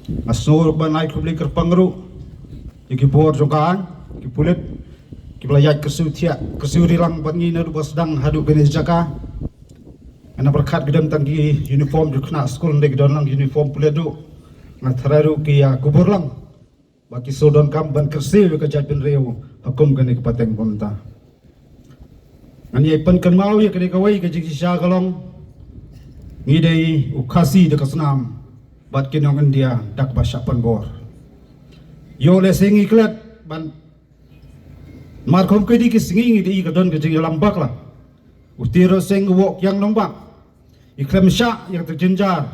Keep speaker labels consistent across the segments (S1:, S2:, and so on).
S1: Asur banai kubli kerpangru iki bor jokaan ki pulit ki belayat kesutia kesurilang bangi na dubas dang hadu benes jaka ana berkat gedam tanggi uniform du kena skul ndek don lang uniform pulit du ngathararu ki ya kubur lang baki sodon kam ban kersi ke jatun reu hukum kene ke pateng bonta ani pen kan mau ya kene kawai ke jigi sha galong ngidei ukasi de kasnam bat kinong India dak basya panbor yo le singi klet ban markom ke di kisingi di ka don ke jing lambak la utiro sing wok yang nombak ikrem sya yang terjenjar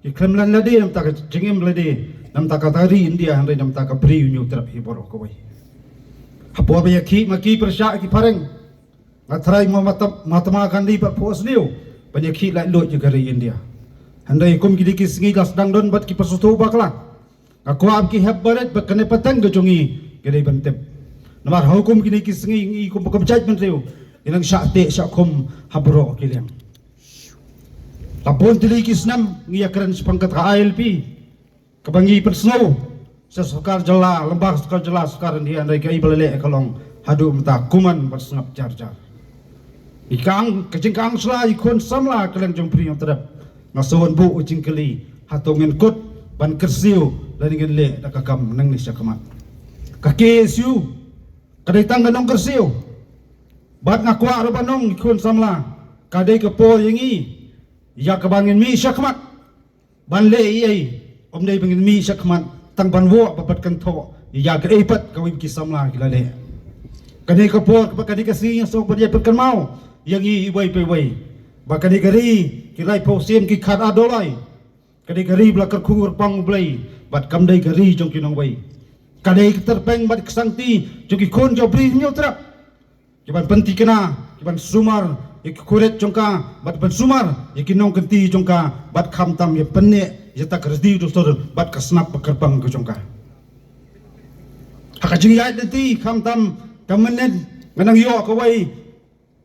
S1: ikrem lan lade nam tak jingim lade nam tak tari India han nam tak bri nyu terap hibor ko wai hapo be ki maki persya ki pareng ngatrai matama kan di pa pos liu penyakit lai lot juga dari India handai kum gidi kisingi gas dang don bat ki pasutu bakla aku am ki hebbaret bat kene patang gejungi gede bentep namar hukum gidi kisingi i kum kebjaj menreu inang syakte syakum habro kiliang tapon tili kisnam ngia keren sepangkat ka ALP kebangi persno sesukar jela lembah sukar jela sukaran dia handai kai belele kalong hadu mta kuman bersengap jar-jar ikang kejengkang sela ikon samla keleng jompri yang terap ngasuhun bu ucing keli hatungen kut ban kersiu dan ingin le dakakam nang ni syakamat kaki siu kadai tangga nong kersiu bat ngakwa robanong ikon samla kadai kepo yangi ya kabangin mi syakamat ban le iai omdai bangin mi syakamat tang ban wo babat kan tho ya ke epat kawim ki samla kilale kadai kepo kadai kasih yang sok berjaya perkan mau yang i iwai pe wai bakadi gari kilai posiem ki khat adolai kadi gari blakar khur pang blai bat kamdai gari jong kinong wai kadai terpeng bat kesangti jogi kon jobri nyotra kiban penti kena kiban sumar ik kuret jongka bat ban sumar ikinong kenti jongka bat khamtam ye penne ye tak resdi do stor bat kasnap pekerpang ke jongka hakajing ya deti khamtam kamenet nganang yo ka wai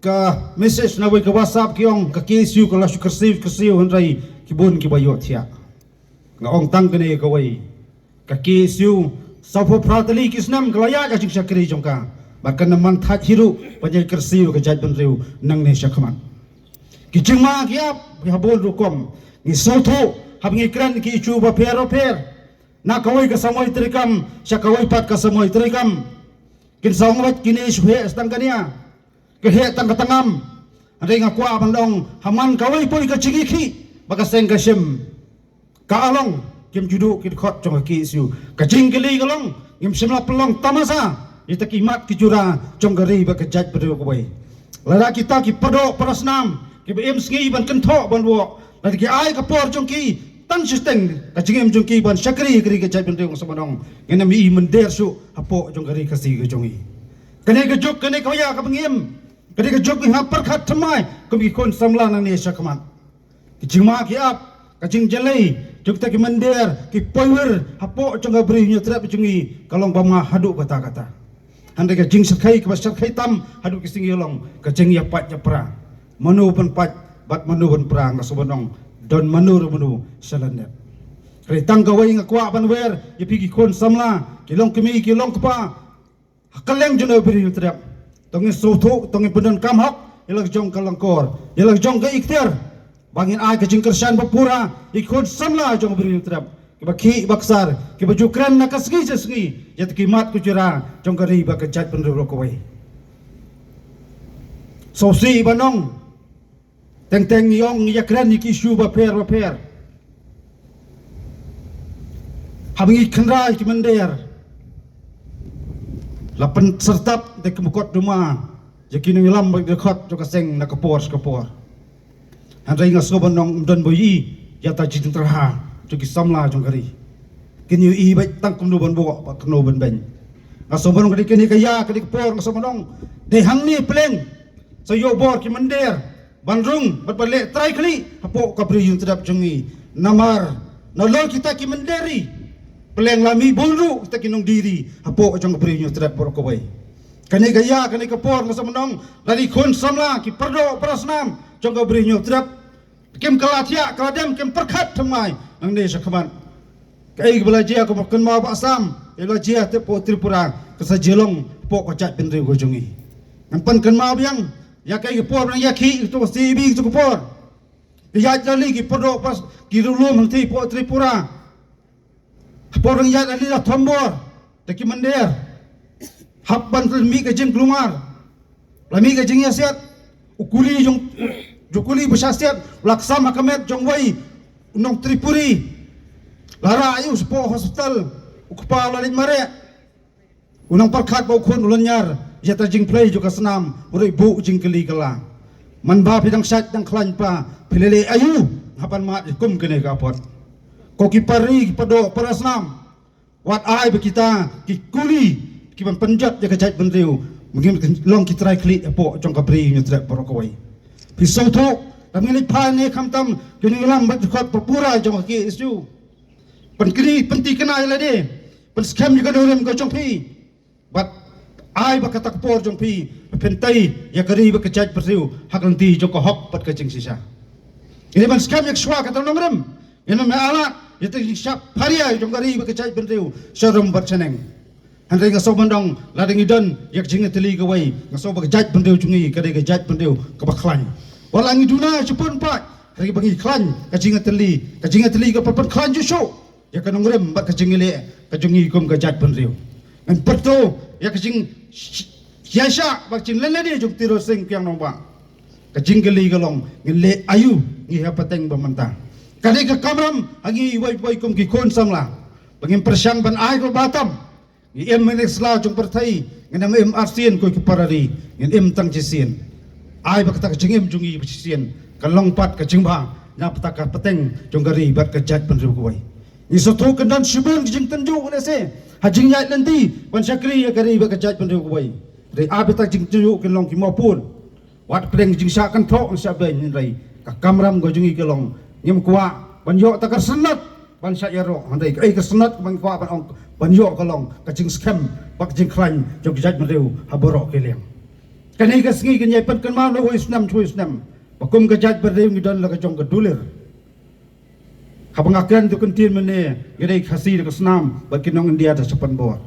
S1: ka message na wai ka WhatsApp kiong ka KSU ka lasu kersiu hanrai kibun ki bayo thia nga ong tang kene ka wai ka KSU sapo pratali kisnam glaya ka jing sakri jongka bakan man that hiru panjai kersiu ka jat benreu nang ne syakman ki jingma kiap ya bol rukom ni soto habngi kran ki chu ba pero per na kawai ka samoi trikam syakawai pat ka samoi trikam kin sawat kini shwe stang kania kehe tang katangam andai ngakwa bandong haman kawai poi ka cigiki baka seng ka sim ka along kim judu ki khot jong ki siu ka jingkeli galong ngim simla pelong tamasa ita kimat ki jura jong gari baka jaj berdeu ko bai lara kita ki perdo parasnam ki bem sngi ban kentho ban wo lari ki ai ka por jong ki tan sisteng ka jingem jong ki ban sakri gari ka jaj berdeu ko samanong ngena mi mender su apo jong gari ka si ka jongi kene ka juk kene kaya ka bangim ketika jok ni hapar khat thamai kami kon samla nang ne syakaman kijingma ki ap kajing jalai jok ta ki mandir ki power hapo changa bri nya trap chungi kalong bama hadu kata-kata handai ka jing sakai ka sakai tam hadu ki singi long kajing ya pat ya pra manu pen pat bat manu pen pra nga sobonong don manu manu salanet kre tang gawai ngakwa ban wer ye pi ki kon samla kilong kemi kilong kpa hakaleng juno bri nya trap tongi soto tongi pendon kamhok ilag jong kalangkor ilag jong ka ikhtiar bangin ai ka jingkersan bapura ikon samla jong beri trap kiba ki baksar kiba jukran na kasgi jasgi yat kimat ku jira jong kari ba ka jat penro ko wai so si banong teng teng yong yakran ki shu ba per habngi khandra ki mender lapan sertap de kemukot rumah yakin ngilam bag dekat jo kaseng na kapor handai ngaso banong don boyi yata jitin terha jo ki samla jong kari kinyu i bai tang kum do ban bo ba kno ban ben ngaso banong kadi kini kaya kadi kapor ngaso banong de hangni pleng so yo bor ki mender bandrung bat bale try kali apo kapri yung terap jongi namar nolol kita ki menderi peleng lami bulu kita kinong diri hapo jong kaprinyo terap por ko bai kani gaya kani kapor ngasa menong lari kon samla ki perdo prasnam jong kaprinyo terap kem kalatia kaladam kem perkhat thamai nang ne sakhaman Kai belajar ko makan mau basam, belajar te po Tripura kesajelong po kacak pendri gojungi. Nampan kan mau yang ya kai ke por ya ki itu pasti bi itu ke por. Ya jali ki podo pas ki dulu menti po Tripura. Por ya ali la tombor, te ki mender. Habban mi ke jeng kelumar. Lami ke jeng ya siat. Ukuli jong jukuli besyasiat laksama kamet jong wai unong Tripuri. Lara ayu sepo hospital ukpa lalit mare unang parkat bau kun ulanyar ya terjing play juga senam urui bu jing keli kala man ba pidang syat dang klan pa pilele ayu hapan mat kum kene kapot ko ki pari ki pado para senam wat ai be kita ki kuli ki ban penjat ya kajat bendriu mungkin long ki try klik apo jong kapri nyutrek porokoi pisau tu kami pa ne kamtam kini lam bat khot papura jong ki isu Penkini penti kena ila de, pen scam juga dorem ko jongpi, but ai ba katak por jongpi, pentai ya kari ba kecaj persiu, hak lanti joko hok pat kecing sisa. Ini ban scam yak swa kata nongrem, ini me alat, ya te siap paria jong kari ba kecaj persiu, serum bat seneng. Handai ngaso bandong lading idon yak jinga teli kawai, ngaso ba kecaj persiu jungi kari kecaj persiu kabaklan. Walang iduna cepun pat, hari bagi klan kajinga teli ka pat klan jusho. Ya kan ngrem bat kajing ile kajungi kum kajat penriu ngan perto ya kajing siasa bak jing lele dia juk tiro sing kyang nomba kajing geli galong ngile ayu ngi hapateng bamanta kali ka kamram agi wai kum ki kon samla bangin persyang ban ai ko batam ngi em menesla jung pertai ngam em arsien ko ki parari ngin em tang jisien ai bak ta kajing em jungi jisien kalong pat kajing ba nya pataka peteng jung gari bat kajat penriu ko wai Isotu kendan shibun jing tenju kene se hajing yai lenti pan syakri ya kari ba kajat pen reu bai re abita jing tenju ken long ki maupun wat pedeng jing sya kan thok sya ben rai ka kamram go jungi ke long nyem kwa ban yo takar senat ban sya yaro handai ai ka senat ban kwa ban ong ban yo ka long ka jing scam bak jing klan jog kajat pen reu haboro ke leng kanai ka sngi ken yai pen kan ma lo isnam chu isnam bakum kajat pen reu ngidan la ka jong ka dulir Kapangakan tu kentin mana gede kasih dekat senam bagi nong India dah sepan bawah.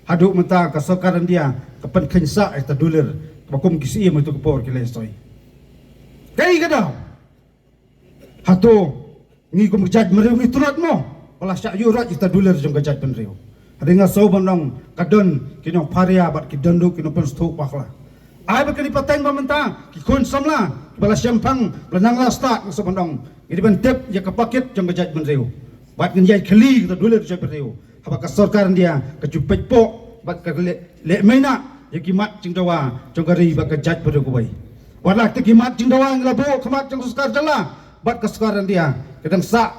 S1: Haduk mata kesokaran dia kapan kensa itu dolar bakum kisi itu kepor kile stoi. Kai kada. Hatu ngi kum jaj mereu ngi turat mo. Pala syak yurat itu dolar jong jaj penreu. Ada ngasau bandong kadon kinong paria bat kidonduk kinong penstuk pakla. Ai bakal dipateng pamenta ki kon samla bala syampang belanang la start ngasau bandong. Ini bentep ya kepaket jong kejat menreu. Bat ngenjai keli kita dulu di menreu. Apa kesorkaran dia kejupet pok bat ke le mena ya kimat jing dawa jong kari bat kejat pada kubai. Walah te kimat jing dawa ngelabu kemat jong sukar jala bat kesorkaran dia kadang sa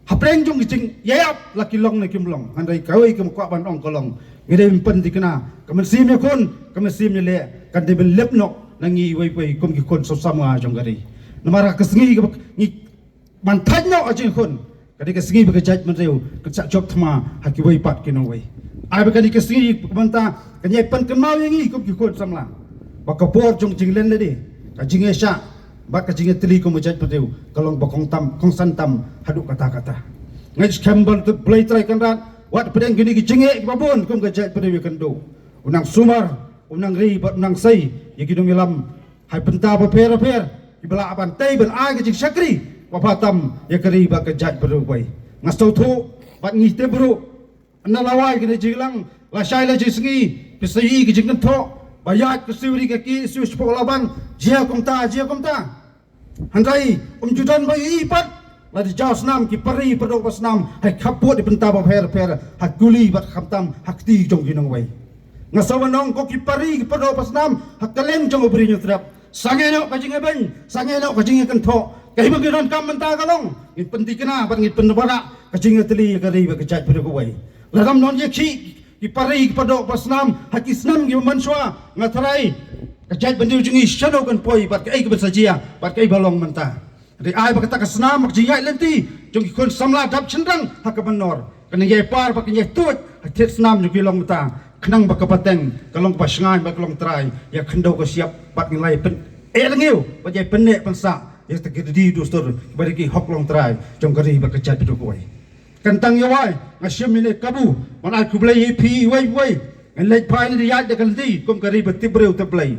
S1: hapreng jong jing yayap laki long ne kimlong andai kawai ke kwa ban ong kolong. Ngide pen dikena kemesimnya kun kemesimnya le kan de lepno nangi wai kum ki kon sama jong kari. Namara kesengi ni mantanya aja kon kadi kesengi bekejat menreu kecak job thma haki wai pat kinong wai ai bekadi kesengi banta kanyai pan kenmau yangi kum ki kon samla bakapor jong jinglen ledi kajing esha bak kajing teli kum bekejat menreu kalong bakong tam kong santam haduk kata-kata ngaj kambal tu play try kanrat wat pedeng gini ki jinge babon kum bekejat menreu kendo unang sumar unang ri bat unang sai yagidong ilam hai penta per Ibala aban tay ban ai ke jing syakri wapatam ya kari ba kejat berubay ngasau thu bat ngi te bru analawai ke jinglang la shai la jisngi pisai ke jing tho bayat ke siuri ke ki su spolaban jia komta handai judan bai pat la di jaus nam ki pari pedok pas nam hai khaput di penta ba per hakuli bat khamtam hakti jong ginong wai ngasau nong ko ki pari pedok pas nam hakalem jong bri nyutrap Sangeno kajing eben, sangeno kajing ikan tho. Kahi bagiran kam mentah kalong. Ngit penti kena, bat ngit pendebara kajing teli kari bakejat pada kuai. Lagam non yeki ipari kepada pasnam haki senam gi manswa ngatarai kajat bendiu jungi shadow kan poi bat kai ke bersajia, bat kai balong mentah. Di ai bakata ka senam mak jingai lenti, jungi kon samla dap cendang hak benor. Kena ye par pak ye tut, hak senam jungi long mentah. Kenang bakapateng kalong pasangan bakalong try ya kendo ko siap bat ngilai pen lengiu bajai penek pensa ya tegedi dostor bagi hok long try jong kari bakajat bedo koi kantang yawai ngasyam ini kabu mana aku belai pi wai ngan lej pai ni yat de kaldi kum kari betibreu teblai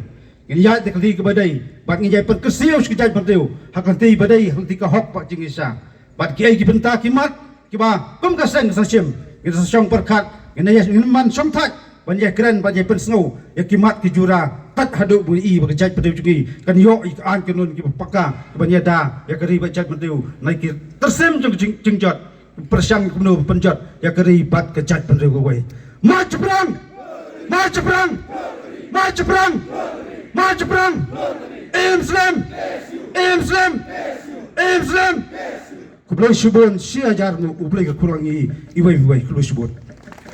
S1: ngan yat de kaldi ke badai bat ngai per kesiu sekejai berdeu hakan ti badai henti ka hok pak jingisa bat kiai ki benta kimat ki ba kum ka seng sasyam kita sasyong perkat ngan ya man somtat ban ya keren ban ya pen snow ya kimat ki jura tat haduk bui i bakajai berdeu jugi kan yo ik an kenun ki pakka ban ya da ya kari bajai berdeu nai ki tersem jengjot persyang kuno penjat ya kari bat kejat berdeu goi maju perang maju perang maju perang maju perang Islam Islam Islam kublai subon si ajarmu ublai ke kurangi iwai kublo subon